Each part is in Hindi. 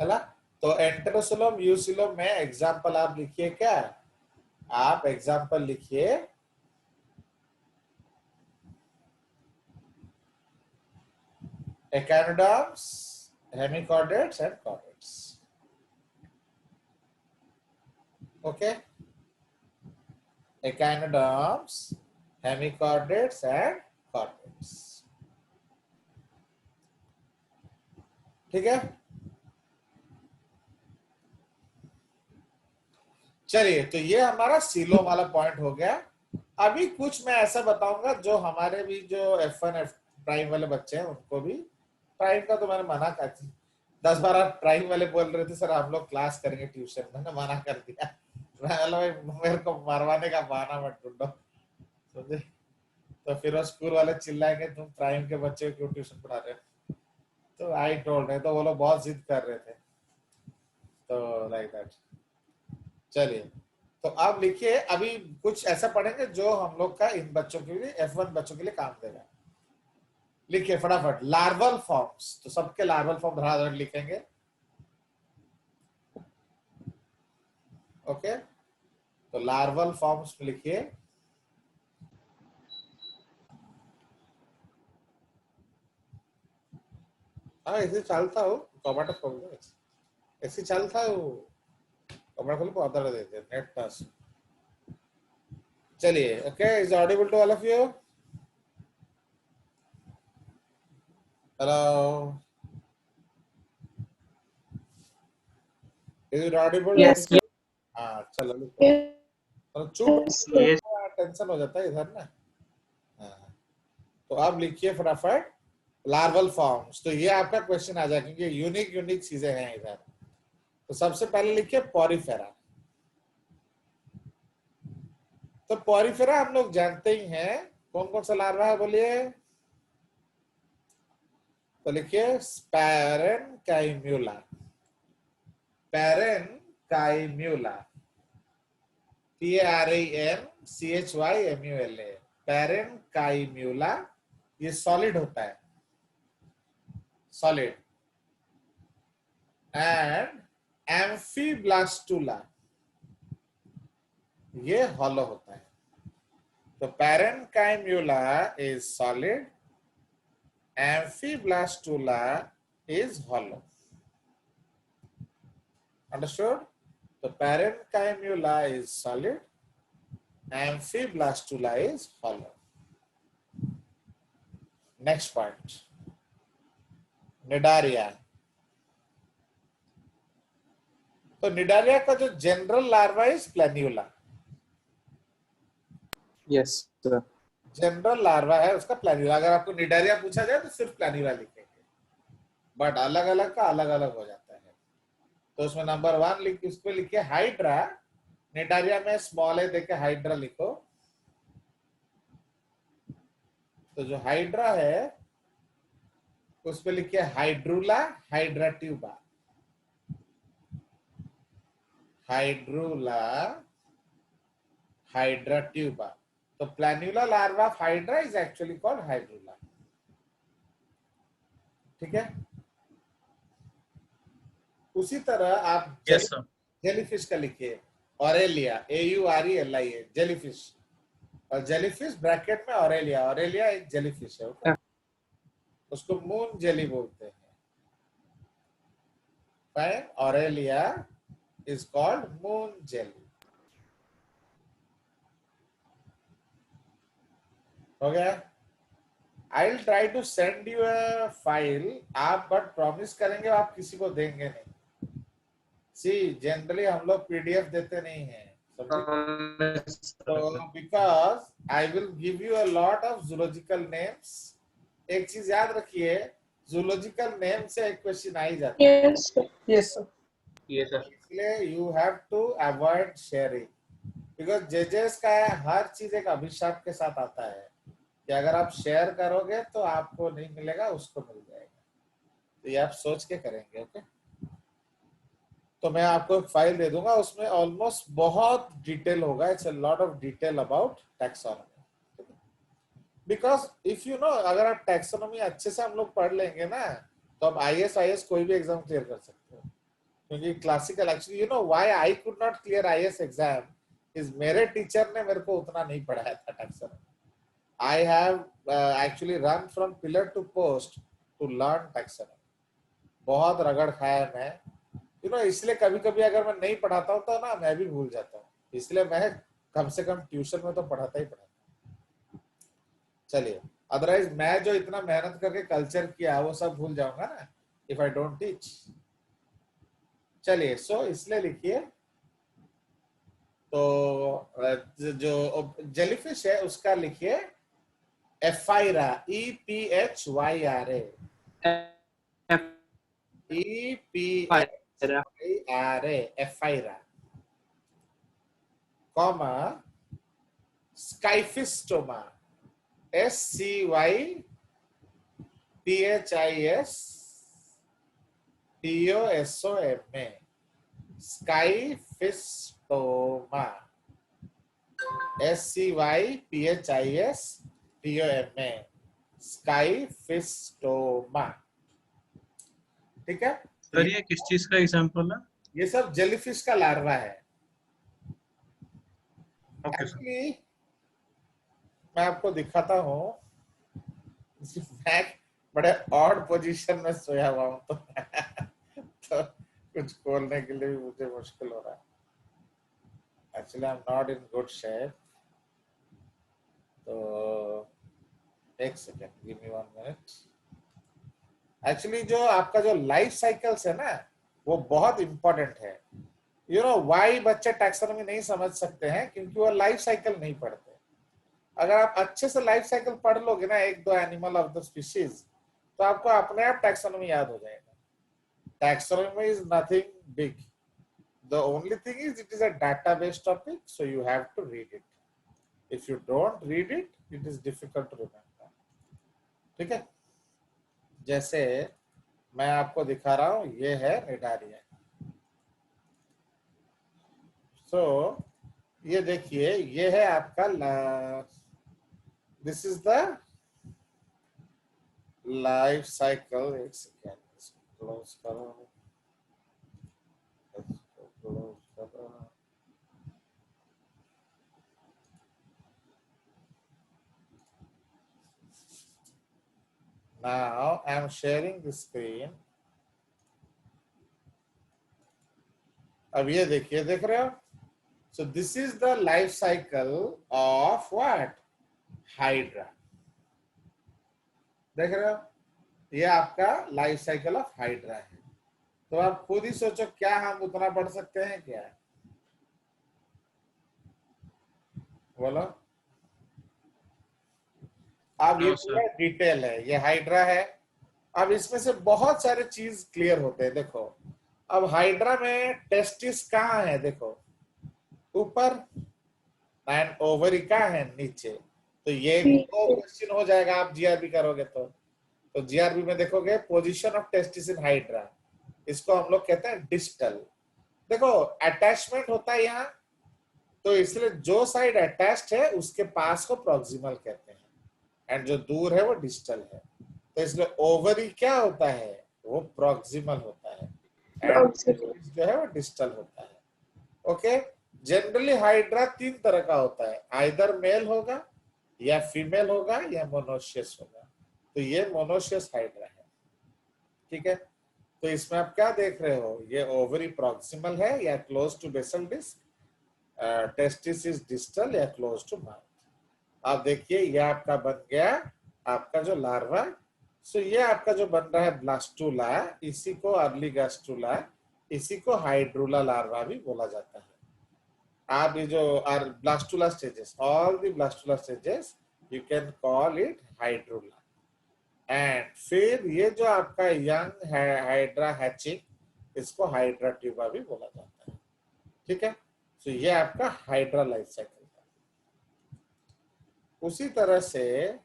है ना। तो एंटेरोसिलोम यूसिलोम में एग्जाम्पल आप लिखिए, क्या आप एग्जाम्पल लिखिए, echinoderms, hemichordates and chordates. Okay, echinoderms, hemichordates and chordates. ठीक है, चलिए, तो ये हमारा सीलोम वाला पॉइंट हो गया। अभी कुछ मैं ऐसा बताऊंगा जो हमारे भी जो F1 F प्राइम वाले बच्चे हैं उनको भी, प्राइम का तो मैंने मना कर दी, 10-12 प्राइम वाले बोल रहे थे सर हम लोग क्लास करेंगे ट्यूशन, मैंने मना कर दिया। मेरे को मरवाने का बहाना मत ढूंढो, समझे। तो फिर वो स्कूल वाले चिल्लाएंगे तुम प्राइम के बच्चे को क्यों ट्यूशन पढ़ा रहे हो। तो आई टोल्ड, नहीं तो वो लोग बहुत जिद कर रहे थे, तो लाइक दैट। चलिए, तो आप लिखिए, अभी कुछ ऐसा पढ़ेंगे जो हम लोग का इन बच्चों के लिए, F1 बच्चों के लिए काम देगा। लिखिए फटाफट, लार्वल फॉर्म्स, तो सबके लार्वल फॉर्म धड़ाधड़ लिखेंगे। ओके, तो लार्वल फॉर्म्स लिखिए। हाँ ऐसे चलता हो टमाटो खोल, ऐसे चलता हो टमाटो खोल को अदर देते नेट पास। चलिए, okay, is audible to all of you? Hello, is it audible? Yes. हाँ चलो लिखो, तो चुप Yes. टेंशन हो जाता है इधर ना। हाँ, तो आप लिखिए फटाफट लार्वल फॉर्म्स। तो ये आपका क्वेश्चन आ जाए क्योंकि यूनिक यूनिक चीजें हैं इधर। तो सबसे पहले लिखिए पॉरीफेरा। तो पॉरीफेरा हम लोग जानते ही हैं, कौन कौन सा लार्वा है बोलिए। तो लिखिए पैरेनकाइम्यूला, पैरेनकाइम्यूला, PARENCHYMULA, पैरेनकाइम्यूला। ये सॉलिड होता है, सॉलिड। एंड एम्फीब्लास्टुला, ये हॉलो होता है। तो parenchymula is solid, amphiblastula is hollow. Understood? The parenchyma is solid, amphiblastula is hollow. Next part, Cnidaria. तो निडारिया का जो general larva is planula, Yes, sir. General larva है उसका प्लेन्यूला। अगर आपको निडारिया पूछा जाए तो सिर्फ प्लेन्यूला लिखेंगे, बट अलग अलग का अलग अलग हो जाता है। तो उसमें नंबर 1 लिख, उसको लिखिए हाइड्रा। निडारिया में स्मॉल है देखे हाइड्रा लिखो। तो जो हाइड्रा है उस पे लिखिए हाइड्रूला, हाइड्राट्यूबा, हाइड्रूला, हाइड्राट्यूबा। तो planula larva of hydra is actually called hydrula. ठीक है, उसी तरह आप Yes, sir. जेलीफिश का लिखिए, ऑरेलिया, AURELIA, जेलीफिश। और जेलीफिश ब्रैकेट में ऑरेलिया, ऑरेलिया एक जेलीफिश है। ओके, उसको मून जेली बोलते हैं। Fine, Aurelia is called moon jelly. हो गया। I will try to send you a file, आप बट प्रॉमिस करेंगे आप किसी को देंगे नहीं। सी जनरली हम लोग PDF देते नहीं हैं, समझे। तो because I will give you a lot of zoological names. एक चीज याद रखिए, जूलॉजिकल नेम से एक क्वेश्चन आ ही जाता है। Yes, sir. Yes, sir. Yes, sir. इसलिए you have to avoid sharing, because जजेस का हर चीज एक अभिशाप के साथ आता है कि अगर आप शेयर करोगे तो आपको नहीं मिलेगा, उसको मिल जाएगा। तो ये आप सोच के करेंगे। ओके, तो मैं आपको एक फाइल दे दूंगा, उसमें ऑलमोस्ट बहुत डिटेल होगा। It's a lot of detail about taxonomy. Because if you know, अगर आप टैक्सोनॉमी अच्छे से हम लोग पढ़ लेंगे ना, तो आप IAS कोई भी एग्जाम क्लियर कर सकते हो। क्योंकि classical actually why I could not clear IAS exam is मेरे टीचर ने मेरे को उतना नहीं पढ़ाया था taxonomy. I have actually run from pillar to post to learn taxonomy. बहुत रगड़ खाया है मैं. इसलिए कभी कभी अगर मैं नहीं पढ़ाता हूँ तो ना मैं भी भूल जाता हूँ. इसलिए मैं कम से कम ट्यूशन में तो पढ़ाता ही पढ़ाता. चलिए, अदरवाइज मैं जो इतना मेहनत करके कल्चर किया वो सब भूल जाऊंगा ना इफ आई डोंट टीच. चलिए, सो इसलिए लिखिए. तो जो जेलीफिश है उसका लिखिए एफाइरा. EPHYRA. EPHYRA एफाइरा, comma scyphistoma. SCYPHISTOSOMA. Scyphistoma. SCYPHISTOMA. Scyphistoma. ठीक है. सर ये किस चीज का एग्जांपल है? ये सब जेलीफिश का लार्वा है. Okay sir. एक्चुअली मैं आपको दिखाता हूँ. मैं बड़े ऑड पोजीशन में सोया हुआ हूँ तो कुछ खोलने के लिए भी मुझे मुश्किल हो रहा है. Actually I am not in good shape. तो एक second, give me 1 minute. Actually जो आपका जो लाइफ साइकिल्स है ना वो बहुत इंपॉर्टेंट है. व्हाई बच्चे टैक्सोनॉमी नहीं समझ सकते हैं, क्योंकि वो लाइफ साइकिल नहीं पढ़ते. अगर आप अच्छे से लाइफ साइकिल पढ़ लोगे ना एक दो एनिमल ऑफ द स्पीशीज, तो आपको अपने आप टैक्सोनॉमी याद हो जाएगा. Taxonomy is nothing big. The only thing is it is a database topic, so you have to read it. If you don't read it, it is difficult to remember. ठीक है. जैसे मैं आपको दिखा रहा हूं, ये है निडारिया. सो ये देखिए, ये है आपका this is the life cycle. एक सेकेंड, क्लोज करो. Now I am sharing the screen. अब ये देखिए, देख रहे हो? So this is the life cycle of what? Hydra. देख रहे हो? ये आपका लाइफ साइकिल ऑफ हाइड्रा है. तो आप खुद ही सोचो, क्या हम उतना पढ़ सकते हैं क्या? बोलो. अब ये पूरा डिटेल है, ये हाइड्रा है. अब इसमें से बहुत सारे चीज क्लियर होते हैं. देखो, अब हाइड्रा में टेस्टिस कहाँ है? देखो ऊपर, एंड ओवरी कहाँ है? नीचे. तो ये क्वेश्चन हो जाएगा आप जीआरबी करोगे तो जीआरबी में देखोगे position of testis in hydra. इसको हम लोग कहते हैं डिस्टल. देखो अटैचमेंट होता है यहाँ, तो इसलिए जो साइड अटैच्ड है उसके पास को प्रॉक्सिमल कहते हैं, एंड जो दूर है वो डिस्टल है. तो इसलिए ओवरी क्या होता है? वो प्रॉक्सिमल होता है, एंड जो है वो डिस्टल होता है. ओके. जनरली हाइड्रा 3 तरह का होता है. आइदर मेल होगा, या फीमेल होगा, या मोनोशियस होगा. तो ये मोनोशियस हाइड्रा है. ठीक है. तो इसमें आप क्या देख रहे हो? ये ओवरी प्रॉक्सिमल है या close to basal disc. Testis is distal या क्लोज टू माउथ. आप देखिए, ये आपका बन गया आपका जो लार्वा. सो ये आपका जो बन रहा है ब्लास्टूला, इसी को अर्ली गास्टूला, इसी को हाइड्रूला लार्वा भी बोला जाता है. आप ये जो blastula stages, all the blastula stages you can call it hydrula. And फिर ये जो आपका यंग हाइड्रा हैचिंग, इसको हाइड्रा ट्यूबा भी बोला जाता है. ठीक है. तो ये आपका हाइड्रा लाइफ साइकिल है. उसी तरह से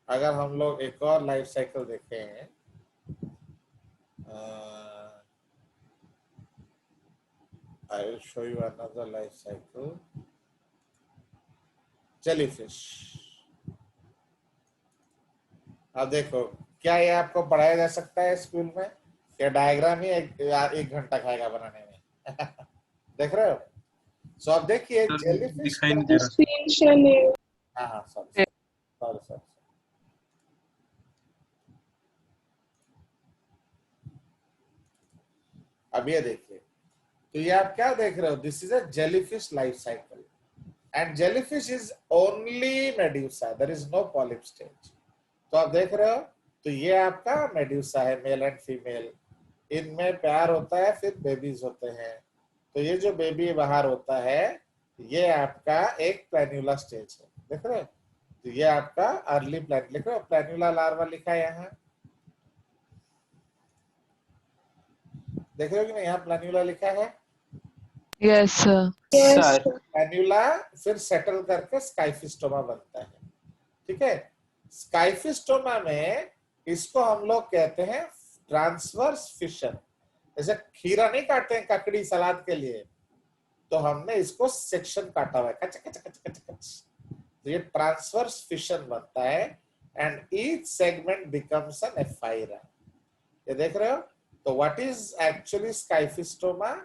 अगर हम लोग एक और लाइफ साइकिल देखें, I will show you another life cycle. Jellyfish. अब देखो, क्या ये आपको पढ़ाया जा सकता है स्कूल में? ये डायग्राम ही एक घंटा खाएगा बनाने में। देख रहे हो? सो अब देखिए सर जेलीफिश दिखाई का, नहीं दे रहा। स्क्रीन शेयर नहीं। हाँ हाँ सॉरी सॉरी सॉरी, अब ये देखिए, तो ये आप क्या देख रहे हो, this is a jellyfish life cycle and jellyfish is only medusa, there is no polyp stage. तो आप देख रहे हो, तो ये आपका मेड्यूसा है, मेल एंड फीमेल, इनमें प्यार होता है, फिर बेबीज होते हैं। तो ये जो बेबी बाहर होता है, ये आपका एक प्लैन्युला स्टेज है, देख रहे हो? तो ये आपका अर्ली प्लैन, लिख रहे हो प्लैन्युला लार्वा लिखा है यहाँ, देख रहे हो कि नहीं, यहाँ प्लैन्युला लिखा है। Yes, sir. Yes, sir sir. प्लैन्युला फिर सेटल करके स्काइफिस्टोमा बनता है, ठीक है। स्काइफिस्टोमा में इसको हम लोग कहते हैं ट्रांसवर्स फिशन, जैसे खीरा नहीं काटते हैं ककड़ी सलाद के लिए, तो हमने इसको सेक्शन काटा हुआ है, कच कच कच कच कच, तो ये ट्रांसवर्स फिशन बनता है and each segment becomes an ephyra. ये देख रहे हो? तो what is actually scyphistoma?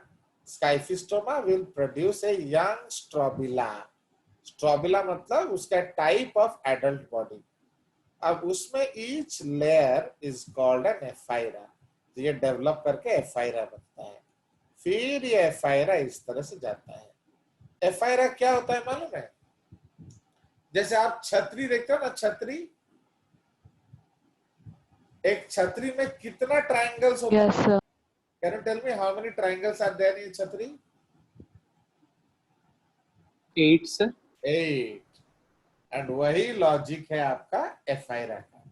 Scyphistoma will produce a young strobila. Strobila मतलब उसका टाइप ऑफ एडल्ट बॉडी। अब उसमें each layer is called an ephyra, तो ये डेवलप करके एफाइरा बनता है। फिर ये एफाइरा इस तरह से जाता है। एफाइरा क्या होता है मालूम है? जैसे आप छतरी देखते हो ना, छतरी, एक छतरी में कितना ट्रायंगल्स होते हैं? Yes, sir. Can you tell me how many triangles are there in छतरी? 8 सर 8। एंड वही लॉजिक है आपका एफाइरा का।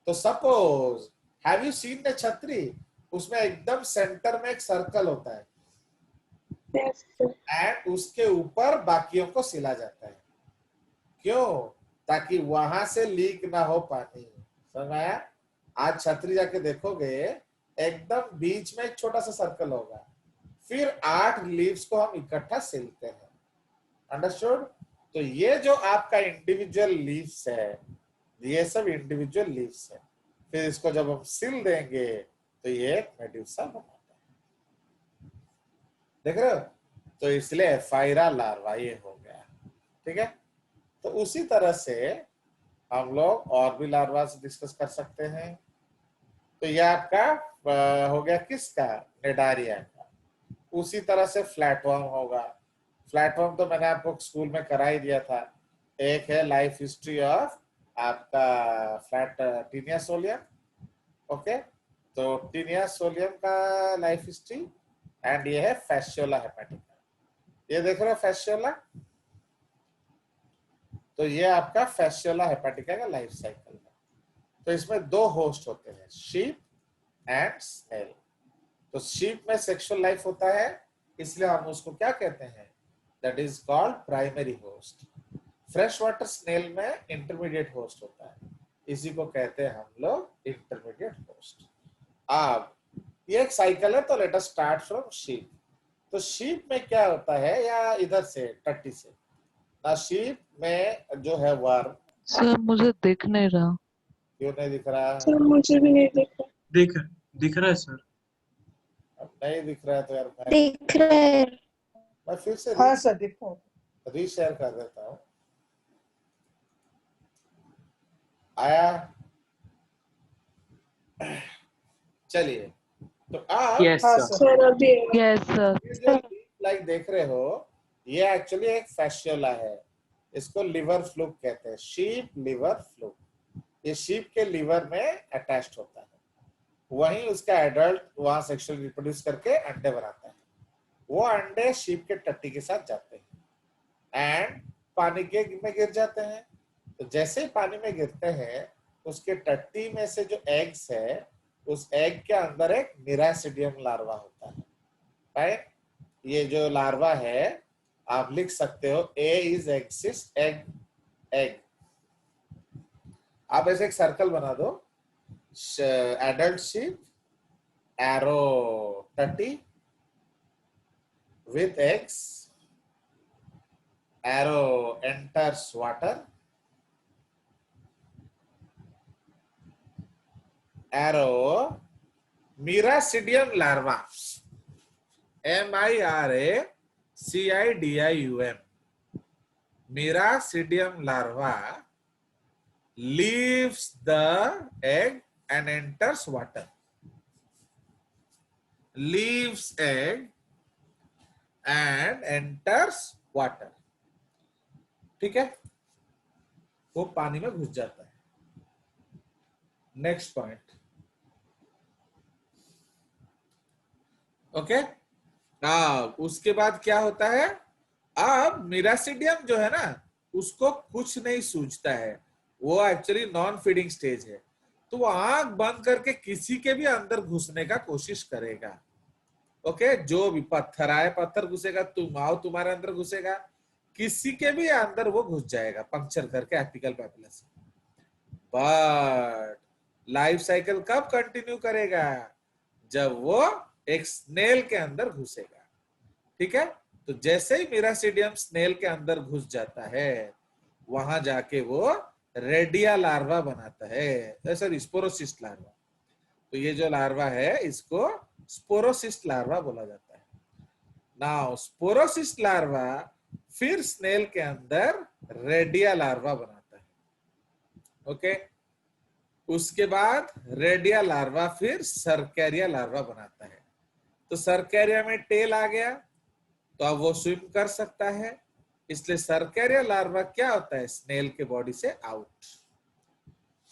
तो suppose have you seen the छतरी, उसमें एकदम सेंटर में एक सर्कल होता है Yes, sir. एंड उसके ऊपर बाकियों को सिला जाता है, क्यों? ताकि वहां से लीक ना हो पानी। समझ में आया? आज छतरी जाके देखोगे, एकदम बीच में एक छोटा सा सर्कल होगा, फिर 8 लीव्स को हम इकट्ठा सिलते हैं। अंडरस्टूड? तो ये जो आपका इंडिविजुअल लीव्स है, ये सब इंडिविजुअल लीव्स है, फिर इसको जब हम सिल देंगे तो ये एक मेड्यूसा बनाता है। देख रहे हो? तो इसलिए एफाइरा लार्वा ये हो गया, ठीक है। तो उसी तरह से हम लोग और भी लार्वा से डिस्कस कर सकते हैं। तो ये आपका हो गया किसका? निडारिया का। उसी तरह से फ्लैटवर्म होगा। फ्लैटवर्म तो मैंने आपको स्कूल में करा ही दिया था। एक है लाइफ हिस्ट्री ऑफ आपका फ्लैट टीनिया सोलियम, ओके। तो टीनिया सोलियम का लाइफ हिस्ट्री, एंड ये है फैसियोला हेपेटिका। ये देख रहे हो फैसियोला? तो ये आपका फैसियोला हेपेटिका का लाइफ साइकिल है। तो इसमें 2 होस्ट होते हैं, शीप एंड स्नेल। तो शीप में सेक्सुअल लाइफ होता है, इसलिए हम उसको क्या कहते हैं? That is called primary host. Fresh water snail में इंटरमीडिएट होस्ट होता है, इसी को कहते हैं हम लोग इंटरमीडिएट होस्ट। अब ये एक साइकिल है, तो let us start from sheep. तो शीप में क्या होता है, या इधर से टट्टी से ना, शीप में जो है वर्म, सर मुझे दिख नहीं रहा। क्यों नहीं दिख रहा? सर मुझे भी नहीं दिख रहा। दिख रहा है सर। अब नहीं दिख रहा है तो यार दिख रहा है। मैं फिर से हाँ सर दिखता है। रीशेयर कर देता हूँ। आया? चलिए, तो आप यस हाँ सर सर सर अभी Yes, sir. ये जो लाइक देख रहे हो, ये एक्चुअली एक फैसियोला है, इसको लिवर फ्लूक कहते हैं, शीप लिवर फ्लूक। ये शीप के लिवर में अटैच्ड होता है, वहीं उसका एडल्ट वहां सेक्सुअली रिप्रोड्यूस करके अंडे बनाता है। वो अंडे शीप के टट्टी के साथ जाते हैं एंड पानी के में गिर जाते हैं। तो जैसे ही पानी में गिरते हैं, उसके टट्टी में से जो एग्स है, उस एग के अंदर एक मिरासिडियम लार्वा होता है, राइट? ये जो लार्वा है, आप लिख सकते हो a is exist egg egg. आप ऐसे एक सर्कल बना दो, एडल्ट शीप, एरो टट्टी with eggs, arrow enters water, arrow miracidium larva, MIRACIDIUM, miracidium larva leaves the egg and enters water. Leaves egg and enters water. ठीक है, वो पानी में घुस जाता है। Next point, okay. उसके बाद क्या होता है, अब मीरासिडियम जो है ना, उसको कुछ नहीं सूझता है, वो एक्चुअली नॉन फीडिंग स्टेज है, तो वो आंख बंद करके किसी के भी अंदर घुसने का कोशिश करेगा। ओके, जो भी पत्थर आए पत्थर घुसेगा, तुम आओ तुम्हारे अंदर घुसेगा, किसी के भी अंदर वो घुस जाएगा पंक्चर करके एपिकल पैपिला से। बट लाइफ साइकिल कब कंटिन्यू करेगा, जब वो एक स्नेल के अंदर घुसेगा। ठीक है, तो जैसे ही मीरासिडियम स्नेल के अंदर घुस जाता है, वहां जाके वो रेडिया लार्वा बनाता है, सॉरी स्पोरोसिस्ट लार्वा। तो ये जो लार्वा है इसको स्पोरोसिस्ट लार्वा बोला जाता है। नाउ स्पोरोसिस्ट लार्वा फिर स्नेल के अंदर रेडिया लार्वा बनाता है। ओके, उसके बाद रेडिया लार्वा फिर सरकैरिया लार्वा बनाता है। तो सरकैरिया में टेल आ गया, तो अब वो स्विम कर सकता है, इसलिए सरकैरिया लार्वा क्या होता है, स्नेल के बॉडी से आउट।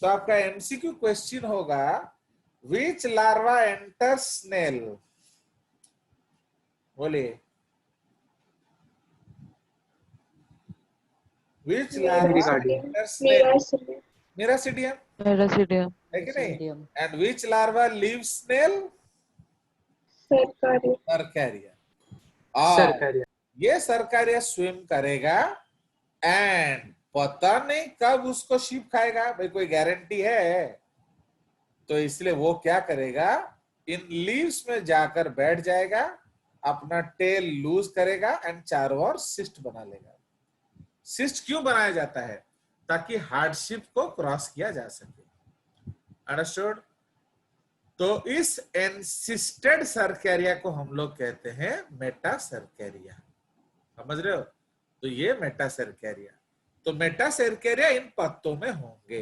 तो आपका एमसीक्यू क्वेश्चन होगा, विच लार्वा एंटर स्नेल, बोलिए which larva enter snail, Miracid. Miracidium Meracidium. है कि नहीं, and which larva leave snail, Sarkaria. Cercaria. और ये सरकैरिया स्विम करेगा एंड पता नहीं कब उसको शिप खाएगा, भाई कोई गारंटी है, तो इसलिए वो क्या करेगा, इन लीव्स में जाकर बैठ जाएगा, अपना टेल लूज करेगा एंड चारों ओर सिस्ट बना लेगा। सिस्ट क्यों बनाया जाता है, ताकि हार्डशिप को क्रॉस किया जा सके। अंडरस्टूड। तो इस एनसिस्टेड सरकैरिया को हम लोग कहते हैं मेटा सरकैरिया, समझ रहे हो। तो ये मेटा सरकैरिया, तो मेटा सरकैरिया इन पत्तों में होंगे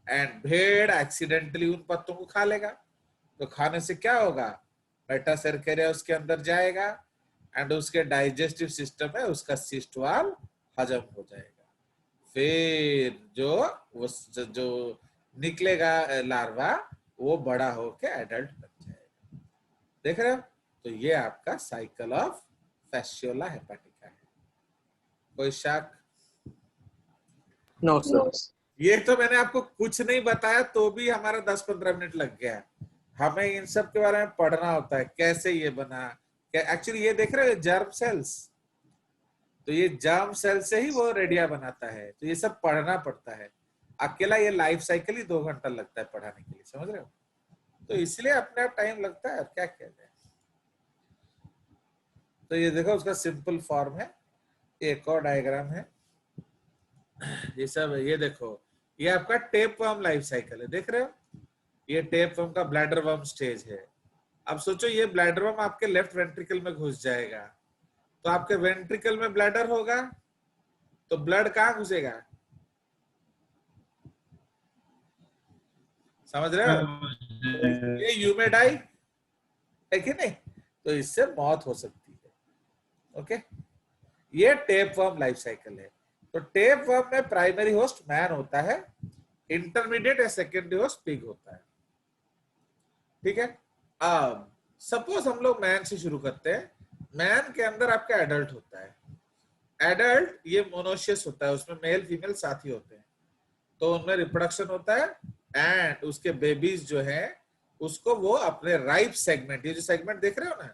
एंड भेड़ एक्सीडेंटली उन पत्तों को खा लेगा। तो खाने से क्या होगा, मेटा सरकैरिया उसके अंदर जाएगा एंड उसके डाइजेस्टिव सिस्टम में उसका सिस्ट वॉल हजम हो जाएगा। फिर जो निकलेगा लार्वा, वो बड़ा होके एडल्ट बन जाएगा। देख रहे हो, तो ये आपका साइकिल ऑफ फैसियोला हेपाटिका है। कोई शक? No No. सर। ये तो मैंने आपको कुछ नहीं बताया तो भी हमारा 10-15 मिनट लग गया। हमें इन सब के बारे में पढ़ना होता है, कैसे ये बना, एक्चुअली ये देख रहे हो जर्म सेल्स, तो ये जर्म सेल से ही वो रेडिया बनाता है, तो ये सब पढ़ना पड़ता है। अकेला ये लाइफ साइकिल ही 2 घंटा लगता है पढ़ाने के लिए, समझ रहे हो। तो इसलिए अपने आप टाइम लगता है, क्या कहते हैं। तो ये देखो उसका सिंपल फॉर्म है, एक और डायग्राम है, ये सब। ये देखो, ये आपका टेप वर्म लाइफ साइकिल है, देख रहे हो। ये टेप वर्म का ब्लैडर वर्म स्टेज है। अब सोचो ये ब्लैडर वर्म आपके लेफ्ट वेंट्रिकल में घुस जाएगा, तो आपके वेंट्रिकल में ब्लैडर होगा, तो ब्लड कहाँ घुसेगा, समझ रहे हो। ये यूमेडाई है कि नहीं, तो इससे मौत हो सकती है। ओके, ये टेप वर्म लाइफ साइकिल है। तो टेप वर्म में प्राइमरी होस्ट मैन होता है, इंटरमीडिएट या सेकेंडरी होस्ट पिग होता है। ठीक है, अब सपोज हम लोग मैन से शुरू करते हैं। मैन के अंदर आपका एडल्ट होता है। एडल्ट ये मोनोशियस होता है, उसमें मेल फीमेल साथ ही होते हैं, तो उनमें रिप्रोडक्शन होता है एंड उसके बेबीज जो है उसको वो अपने राइप सेगमेंट, ये जो सेगमेंट देख रहे हो ना,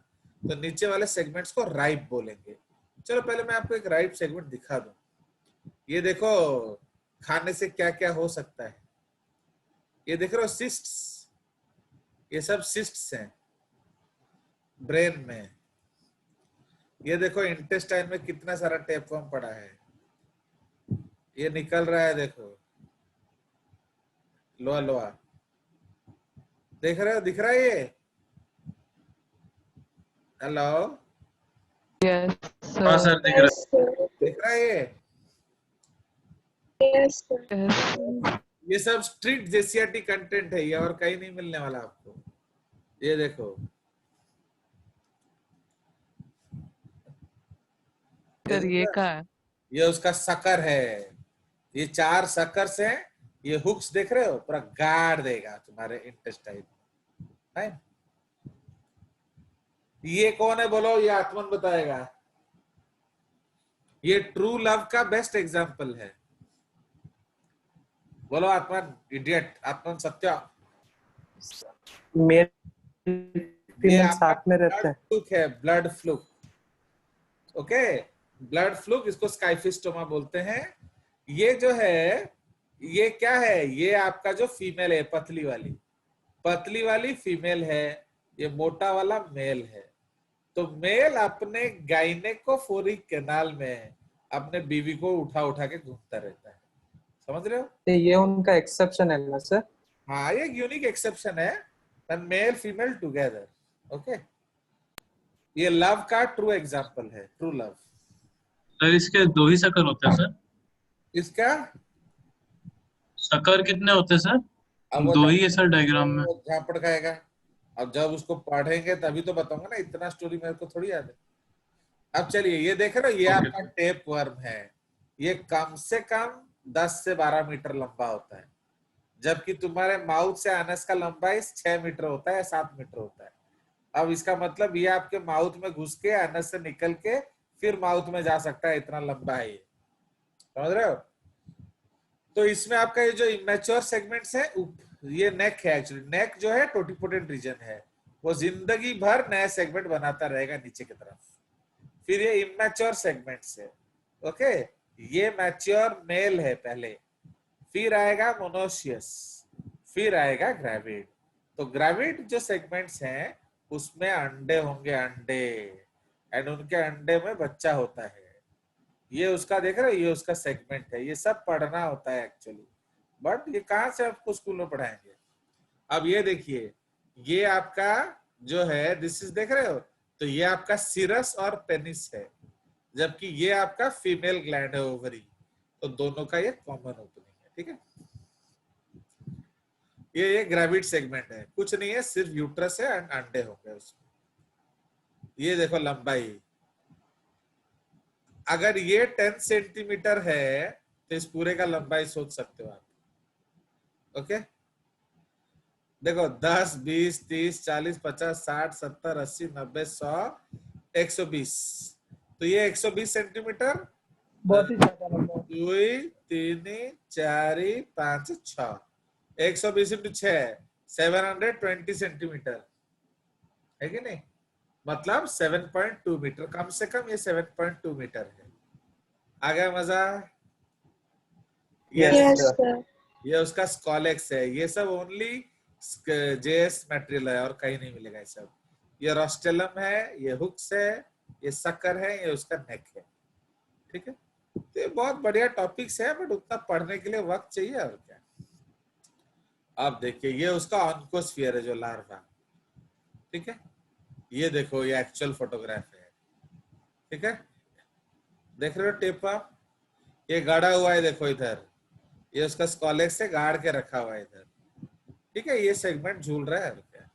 तो नीचे वाले सेगमेंट्स को राइप बोलेंगे। चलो पहले मैं आपको एक राइप सेगमेंट दिखा दूं। ये देखो खाने से क्या क्या हो सकता है। ये देख रहे हो सिस्ट्स, ये सब सिस्ट्स हैं ब्रेन में। ये देखो इंटेस्टाइन में कितना सारा टेपवर्म पड़ा है, ये निकल रहा है, देखो लोहा लोहा, देख रहे हो, दिख रहा है ये। हेलो, Yes, हाँ sir. सर दिख रहा Yes, sir. दिख रहा है ये? Yes, sir. Yes. ये सब स्ट्रिक्ट जेसीआरटी कंटेंट है, ये और कहीं नहीं मिलने वाला आपको। ये देखो, ये सर ये देखो, का है? ये उसका सकर है। ये 4 सकर्स हैं। ये हुक्स देख रहे हो, पूरा गाड़ देगा तुम्हारे इंटेस्टाइन। है? ये कौन है बोलो, ये आत्मन बताएगा। ये ट्रू लव का बेस्ट एग्जांपल है। बोलो आत्मन, इडियट, आत्मन सत्य। मेल ये फीमेल आपका साथ में ब्लड रहते हैं। फ्लूक है, blood fluke. Okay, blood fluke, इसको स्काइफिस्टोमा बोलते हैं। ये जो है, ये क्या है, ये आपका जो फीमेल है, पतली वाली फीमेल है, ये मोटा वाला मेल है। तो मेल अपने गाइनेकोफोरिक कैनाल में अपने बीवी को उठा उठा के घूमता रहता है। समझ रहे हो? तो ये उनका एक्सेप्शन है ना सर? हाँ, ये यूनिक एक्सेप्शन है, मेल फीमेल टुगेदर। ओके, ये लव का ट्रू एग्जांपल है, ट्रू लव। सर। इसके 2 ही शक्कर होते हैं सर? इसका शक्कर कितने होते हैं सर? अब वो 2 ही है सर डायग्राम में। झापड़ खाएगा। अब जब उसको पढ़ेंगे तभी तो बताऊंगा ना, इतना स्टोरी मेरे को थोड़ी याद है। अब चलिए, ये देख रहे हो, ये ओके आपका सर। टेप वर्म है। ये कम से कम 10 से 12 मीटर लंबा होता है, जबकि तुम्हारे माउथ से अनस का लंबाई 6 मीटर होता है या 7 मीटर होता है। अब इसका मतलब ये आपके माउथ में घुस के अनस से निकल के फिर माउथ में जा सकता है, इतना लंबा है ये। समझ रहे हो? तो इसमें आपका ये जो इमेच्योर सेगमेंट्स है, ये नेक है। एक्चुअली नेक जो है टोटिपोटेंट रीजन है, वो जिंदगी भर नया सेगमेंट बनाता रहेगा नीचे की तरफ। फिर ये इमेच्योर सेगमेंट्स है। ओके, ये मैच्योर मेल है पहले, फिर आएगा मोनोशियस, फिर आएगा ग्रेविड। तो ग्रेविड जो सेगमेंट्स हैं उसमें अंडे होंगे, अंडे, एंड उनके अंडे में बच्चा होता है। ये उसका देख रहे हो, ये उसका सेगमेंट है। ये सब पढ़ना होता है एक्चुअली, बट ये कहाँ से आपको स्कूल में पढ़ाएंगे। अब ये देखिए, ये आपका जो है दिस इज, देख रहे हो, तो ये आपका सिरस और पेनिस है, जबकि ये आपका फीमेल ग्लैंड है, ओवरी। तो दोनों का ये कॉमन ओपनिंग है। ठीक है, ये ग्रेविड सेगमेंट है, कुछ नहीं है, सिर्फ यूट्रस है एंड अंडे होंगे उसमें। ये देखो लंबाई, अगर ये 10 सेंटीमीटर है तो इस पूरे का लंबाई सोच सकते हो आप। ओके, देखो 10, 20, 30, 40, 50, 60, 70, 80, 90, 100, 120। तो ये 120 सेंटीमीटर, बहुत ही ज्यादा लंबा है। 2, 3, 4, 5, 6, 120 इंटू 6, 720 सेंटीमीटर है कि नहीं? मतलब 7.2 मीटर, कम से कम ये 7.2 मीटर है। आ गया मजा? Yes yes, Yes, sir. sir. ये उसका स्कॉलेक्स है। ये सब ओनली जेएस मटेरियल है और कहीं नहीं मिलेगा ये सब। ये रोस्टेलम है, ये हुक्स है, ये सकर है, ये उसका नेक है। ठीक है, तो ये बहुत बढ़िया टॉपिक्स है, बट उतना पढ़ने के लिए वक्त चाहिए और क्या। आप देखिए, ये उसका ऑन्कोस्फियर है जो लार्वा। ठीक है, ये देखो, ये एक्चुअल फोटोग्राफ है। ठीक है, देख रहे हो टेपा, ये गाड़ा हुआ है, देखो इधर, ये उसका स्कॉलेक्स से गाड़ के रखा हुआ है इधर। ठीक है, ये सेगमेंट झूल रहा है और क्या।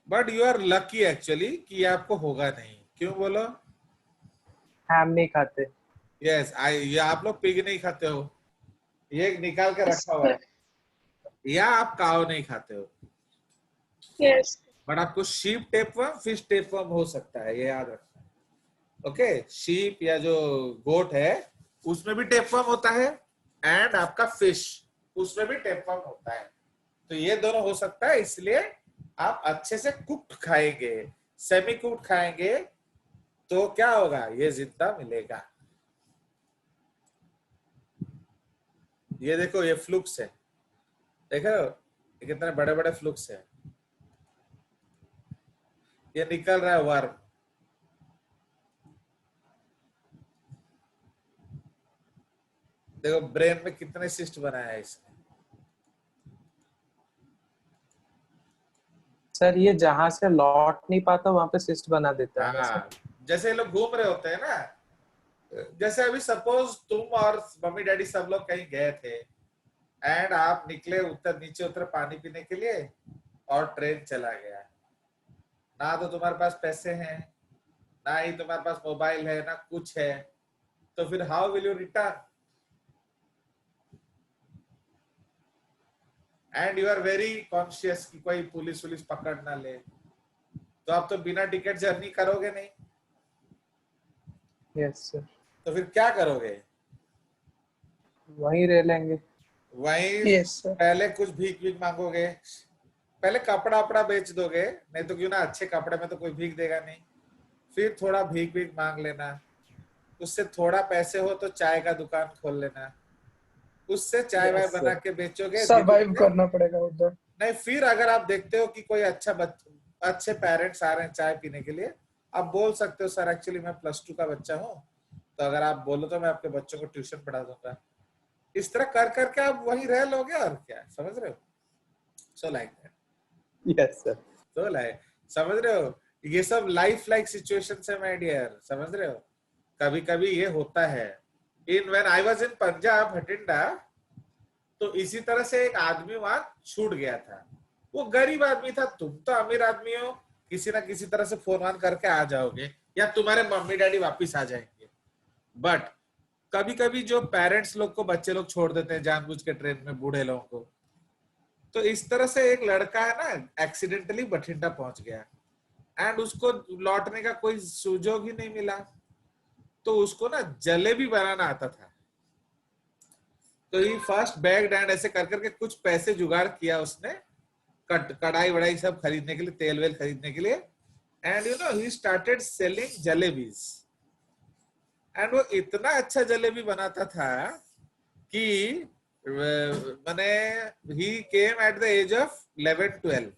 But you are lucky actually कि ये आपको होगा नहीं। क्यों बोलो? हैम नहीं खाते। यस, ये आप लोग पिग नहीं खाते हो, ये निकाल के Yes, रखा हुआ sir. है। या आप काव नहीं खाते हो, Yes. बट आपको शीप टेपवर्म, फिश टेपवर्म हो सकता है, ये याद रखना। ओके, शीप या जो गोट है उसमें भी टेपवर्म होता है, एंड आपका फिश उसमें भी टेपवर्म होता है। तो ये दोनों हो सकता है, इसलिए आप अच्छे से कुक्ड खाएंगे, सेमी कुक्ड खाएंगे तो क्या होगा, ये जिंदा मिलेगा। ये देखो, ये फ्लुक्स है, देखो ये कितने बड़े बड़े फ्लुक्स है। ये निकल रहा है वर्म। देखो ब्रेन में कितने सिस्ट बनाया है इसने। सर ये जहाँ से लौट नहीं पाता वहां पे सिस्ट बना देता है ना सर? हाँ, जैसे ये लोग घूम रहे होते हैं ना, जैसे अभी सपोज तुम और मम्मी डैडी सब लोग कहीं गए थे एंड आप निकले, नीचे उतरे पानी पीने के लिए और ट्रेन चला गया, ना तो तुम्हारे पास पैसे हैं, ना ही तुम्हारे पास मोबाइल है, ना कुछ है, तो फिर how will you return? And you are very conscious कि कोई पुलिस वुलिस पकड़ ना ले, तो आप तो बिना टिकट जर्नी करोगे नहीं, यस सर, तो फिर क्या करोगे? वहीं रह लेंगे। वहीं यस सर। पहले कुछ भीख भीख मांगोगे, पहले कपड़ा वपड़ा बेच दोगे, नहीं तो क्यों ना, अच्छे कपड़े में तो कोई भीख देगा नहीं, फिर थोड़ा भीख भीख मांग लेना, उससे थोड़ा पैसे हो तो चाय का दुकान खोल लेना, उससे चाय वाय बना के बेचोगे, सर्वाइव करना पड़ेगा उधर। नहीं फिर अगर आप देखते हो कि कोई अच्छे पेरेंट्स आ रहे हैं चाय पीने के लिए, आप बोल सकते हो सर एक्चुअली मैं +2 का बच्चा हूँ, तो अगर आप बोलो तो मैं आपके बच्चों को ट्यूशन पढ़ा दूंगा। इस तरह कर करके आप वहीं रह लोगे, और क्या, समझ रहे हो? So like that. Yes sir. तो लाइक, समझ रहे हो, ये सब लाइफ लाइक सिचुएशन है माय डियर, समझ रहे हो? कभी कभी ये होता है। In when I was in Punjab Bathinda, तो इसी तरह से एक आदमी वहां छूट गया था, वो गरीब आदमी था, तुम तो अमीर आदमी हो, किसी ना किसी तरह से फोन ऑन करके आ जाओगे या तुम्हारे मम्मी डैडी वापिस आ जाएंगे, बट कभी कभी जो पेरेंट्स लोग को बच्चे लोग छोड़ देते हैं जानबूझ के ट्रेन में, बूढ़े लोगों को, तो इस तरह से एक लड़का है ना एक्सीडेंटली बठिंडा पहुंच गया एंड उसको लौटने का कोई सुजोग ही नहीं मिला, तो उसको ना जलेबी बनाना आता था, तो ही फर्स्ट बैग एंड ऐसे कर करके कुछ पैसे जुगाड़ किया उसने, कढ़ाई वढ़ाई सब खरीदने के लिए, तेल वेल खरीदने के लिए, and you know he started selling jalebis, and वो इतना अच्छा जलेबी बनाता था कि मैंने ही came at the age of 11-12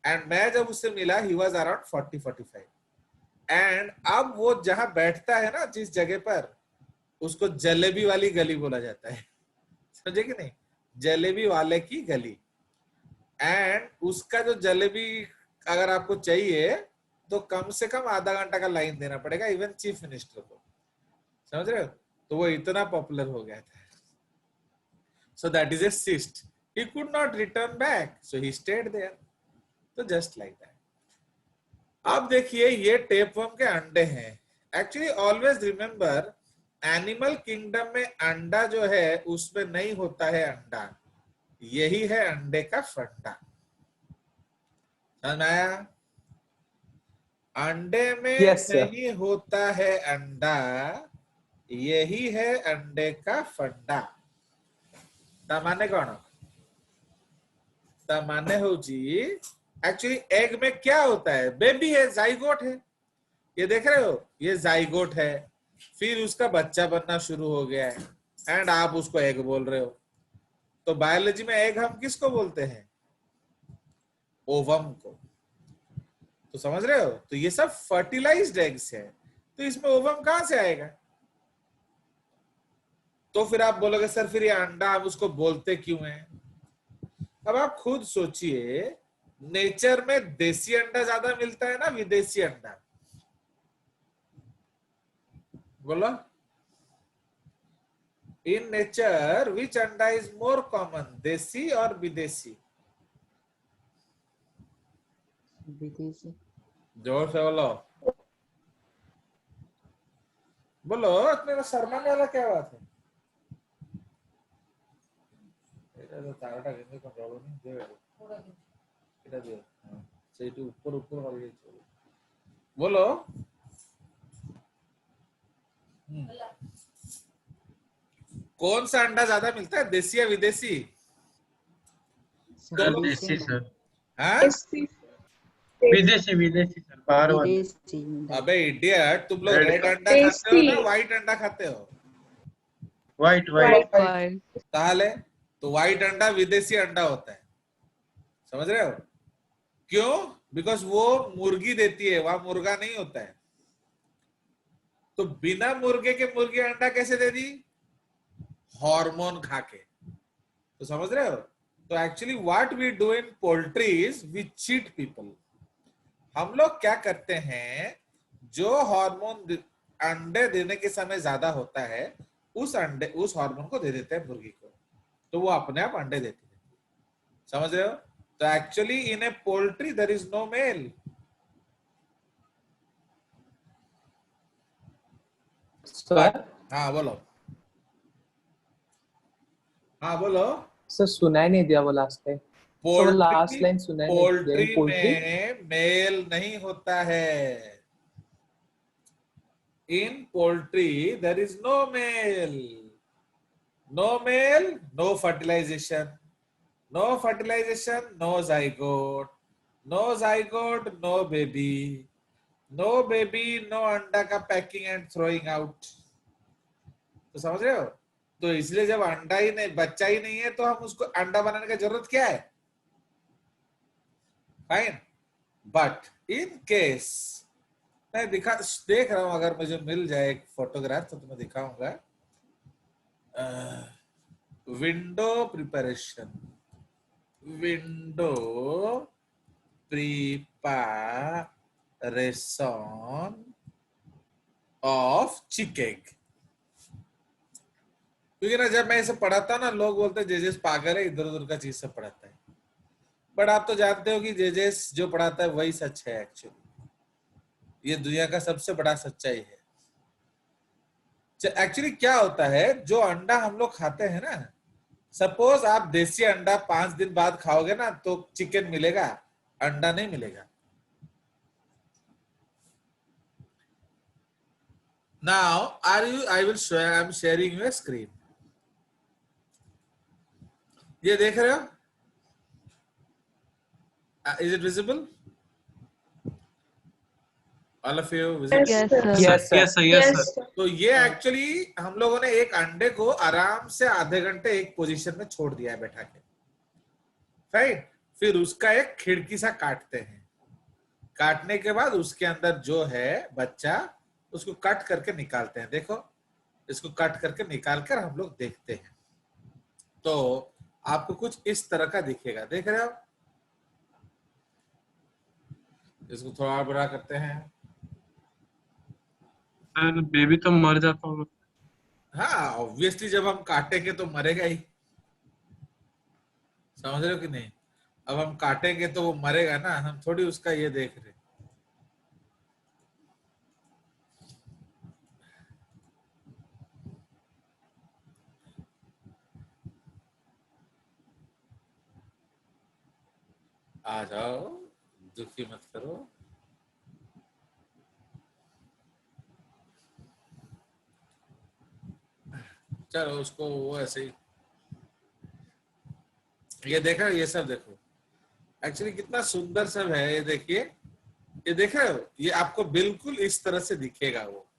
and मैं जब उससे मिला ही वाज अराउंड 40-45 एंड अब वो जहां बैठता है ना जिस जगह पर, उसको जलेबी वाली गली बोला जाता है, समझे कि नहीं, जलेबी वाले की गली, एंड उसका जो जलेबी अगर आपको चाहिए तो कम से कम आधा घंटा का लाइन देना पड़ेगा, इवन चीफ मिनिस्टर को, समझ रहे हो? तो वो इतना पॉपुलर हो गया था, so that is a cyst, he could not return back, so he stayed there, तो just like that। अब देखिए ये टेपवर्म के अंडे हैं, actually always remember animal kingdom में अंडा जो है उसमें नहीं होता है अंडा, यही है अंडे का फंडा, समझ में आया? अंडे में नहीं होता है अंडा, यही है अंडे का फंडा। तामाने कौन? तामाने हो जी, एक्चुअली एग में क्या होता है, बेबी है, जाइगोट है, ये देख रहे हो, ये जाइगोट है, फिर उसका बच्चा बनना शुरू हो गया है एंड आप उसको एग बोल रहे हो, तो बायोलॉजी में एग हम किसको बोलते हैं? ओवम को, तो समझ रहे हो? तो ये सब फर्टिलाइज्ड एग्स है, तो इसमें ओवम कहां से आएगा? तो फिर आप बोलोगे सर फिर ये अंडा हम उसको बोलते क्यों हैं? अब आप खुद सोचिए, नेचर में देसी अंडा ज्यादा मिलता है ना विदेशी अंडा? बोलो, इन नेचर विच अंडा इज मोर कॉमन, देसी और विदेशी? विदेशी। जोर से बोलो, बोलो, इतने शर्माने वाला क्या बात है? ताराटा केंद्र कंट्रोल नहीं देवे, এটা দিও, সেইটা উপর উপর হবে, बोलो। कौन सा अंडा ज्यादा मिलता है, देसी या विदेशी? विदेशी सर, हाँ? विदेशी विदेशी सर, बाहर वाले। विदेशी। अबे इडियट, तुम लोग रेड अंडा खाते हो ना व्हाइट अंडा खाते हो? White white White. ताहले तो व्हाइट अंडा विदेशी अंडा होता है, समझ रहे हो? क्यों? बिकॉज वो मुर्गी देती है, वहां मुर्गा नहीं होता है, तो बिना मुर्गे के मुर्गी अंडा कैसे दे दी? हार्मोन खा के, तो समझ रहे हो? तो actually what we do in poultry is we cheat people. हम लोग क्या करते हैं, जो हार्मोन अंडे देने के समय ज्यादा होता है उस हार्मोन को दे देते हैं मुर्गी को, तो वो अपने आप अंडे देती है। समझ रहे हो? तो actually in a poultry there is no male. Sir हाँ बोलो, हाँ बोलो। सर सुनाई नहीं दिया वो लास्ट लाइन। तो लास्ट लाइन सुनाई नहीं दिया। पोल्ट्री में मेल नहीं होता है। In poultry, there is no male. No male, no fertilization. No fertilization, no zygote. No zygote, no baby. No baby, no अंडा का पैकिंग एंड थ्रोइंग आउट। तो समझ रहे हो? तो इसलिए जब अंडा ही नहीं, बच्चा ही नहीं है, तो हम उसको अंडा बनाने की जरूरत क्या है? फाइन। बट इन केस मैं देख रहा हूं, अगर मुझे मिल जाए एक फोटोग्राफ तो तुम्हें दिखाऊंगा। Window preparation, window preparation of चिक एग। क्योंकि ना जब मैं इसे पढ़ाता ना, लोग बोलते हैं जेजेस पागल है, इधर उधर का चीज सब पढ़ाता है। बट आप तो जानते हो कि जेजेस जो पढ़ाता है वही सच है। एक्चुअली ये दुनिया का सबसे बड़ा सच्चाई है। एक्चुअली क्या होता है, जो अंडा हम लोग खाते हैं ना, सपोज आप देसी अंडा 5 दिन बाद खाओगे ना, तो चिकन मिलेगा, अंडा नहीं मिलेगा। Now I am sharing your screen. ये देख रहे हो? Is it visible? All of you visible? Yes, sir. Yes, sir. Yes, sir. Yes, Yes, sir. sir. तो ये एक्चुअली हम लोगों ने एक अंडे को आराम से आधे घंटे एक पोजीशन में छोड़ दिया है बैठा के, राइट? फिर उसका एक खिड़की सा काटते हैं। काटने के बाद उसके अंदर जो है बच्चा, उसको कट करके निकालते हैं। देखो, इसको कट करके निकाल कर हम लोग देखते हैं, तो आपको कुछ इस तरह का दिखेगा। देख रहे हो? इसको थोड़ा और बड़ा करते हैं। सर बेबी तो मर जाता होगा। हाँ, ऑब्वियसली जब हम काटेंगे तो मरेगा ही। समझ रहे हो कि नहीं? अब हम काटेंगे तो वो मरेगा ना, हम थोड़ी उसका ये देख रहे। आ जाओ, दुखी मत करो। चलो उसको वो ऐसे ही, ये देखा, ये सब देखो एक्चुअली कितना सुंदर सब है। ये देखिए, ये देख रहे हो? ये आपको बिल्कुल इस तरह से दिखेगा वो।